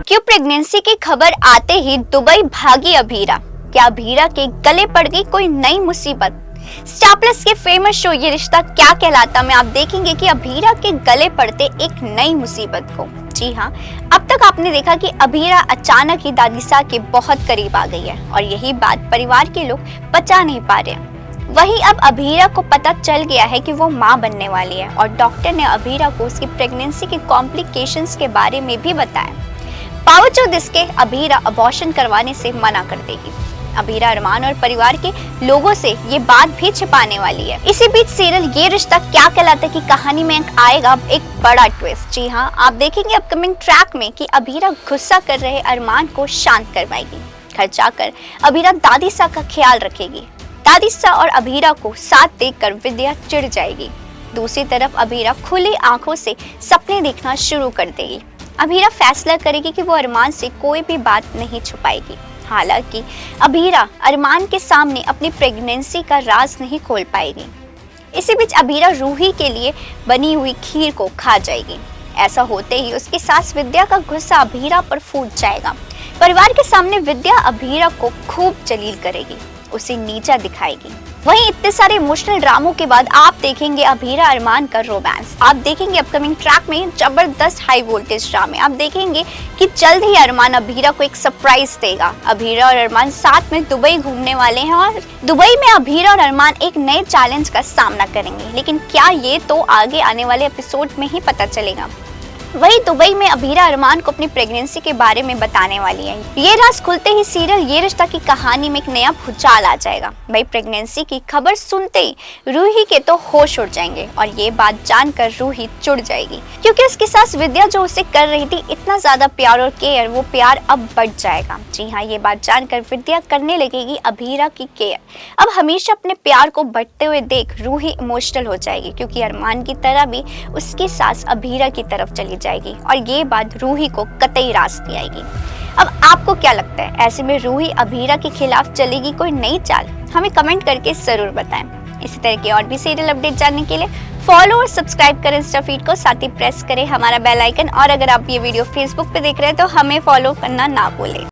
क्यों प्रेगनेंसी की खबर आते ही दुबई भागी अभीरा? क्या अभीरा के गले पड़ गई कोई नई मुसीबत? स्टार प्लस के फेमस शो ये रिश्ता क्या कहलाता में आप देखेंगे कि अभीरा के गले पड़ते एक नई मुसीबत को। जी हाँ, अब तक आपने देखा कि अभीरा अचानक ही दादीसा के बहुत करीब आ गई है और यही बात परिवार के लोग पचा नहीं पा रहे हैं। वहीं अब अभीरा को पता चल गया है कि वो मां बनने वाली है और डॉक्टर ने अभीरा को उसकी प्रेगनेंसी के कॉम्प्लिकेशंस के बारे में भी बताया। बावजूद इसके अभीरा अबॉर्शन करवाने से मना कर देगी। अभीरा अरमान और परिवार के लोगों से ये बात भी छिपाने वाली है। इसी बीच सीरियल ये रिश्ता क्या कहलाता है की कहानी में आएगा एक बड़ा ट्विस्ट। जी हाँ, आप देखेंगे अपकमिंग ट्रैक में कि अभीरा गुस्सा कर रहे अरमान को शांत करवाएगी। घर जाकर अभीरा दादीसा का ख्याल रखेगी। दादीसा और अभीरा को साथ देखकर विद्या चिढ़ जाएगी। दूसरी तरफ अभीरा खुली आंखों से सपने देखना शुरू कर देगी। अभीरा फैसला करेगी कि वो अरमान से कोई भी बात नहीं छुपाएगी। हालांकि अभीरा अरमान के सामने अपनी प्रेगनेंसी का राज नहीं खोल पाएगी। इसी बीच अभीरा रूही के लिए बनी हुई खीर को खा जाएगी। ऐसा होते ही उसकी सास विद्या का गुस्सा अभीरा पर फूट जाएगा। परिवार के सामने विद्या अभीरा को खूब जलील करेगी, उसे नीचा दिखाएगी। वहीं इतने सारे इमोशनल ड्रामों के बाद आप देखेंगे अभीरा अरमान का रोमांस। आप देखेंगे अपकमिंग ट्रैक में जबरदस्त हाई वोल्टेज ड्रामे। आप देखेंगे कि जल्द ही अरमान अभीरा को एक सरप्राइज देगा। अभीरा और अरमान साथ में दुबई घूमने वाले हैं और दुबई में अभीरा और अरमान एक नए चैलेंज का सामना करेंगे। लेकिन क्या ये तो आगे आने वाले एपिसोड में ही पता चलेगा। वही दुबई में अभीरा अरमान को अपनी प्रेगनेंसी के बारे में बताने वाली है। ये राज खुलते ही सीरियल ये रिश्ता की कहानी में एक नया भूचाल आ जाएगा। भाई प्रेगनेंसी की खबर सुनते ही रूही के तो होश उड़ जाएंगे और ये बात जानकर रूही चिढ़ जाएगी क्योंकि उसकी सास विद्या जो उसे कर रही थी इतना ज्यादा प्यार और केयर, वो प्यार अब बढ़ जाएगा। जी हाँ, ये बात जानकर विद्या करने लगेगी अभीरा की केयर। अब हमेशा अपने प्यार को बढ़ते हुए देख रूही इमोशनल हो जाएगी क्योंकि अरमान की तरह भी उसकी सास अभीरा की तरफ चली जाएगी और ये बात रूही को कतई रास नहीं आएगी। अब आपको क्या लगता है, ऐसे में रूही अभीरा के खिलाफ चलेगी कोई नई चाल? हमें कमेंट करके जरूर बताएं। इसी तरह के और भी सीरियल अपडेट जानने के लिए फॉलो और सब्सक्राइब करें इंस्टा फीड को, साथ ही प्रेस करें हमारा बेल आइकन। और अगर आप ये वीडियो फेसबुक पे देख रहे हैं तो हमें फॉलो करना ना भूलें।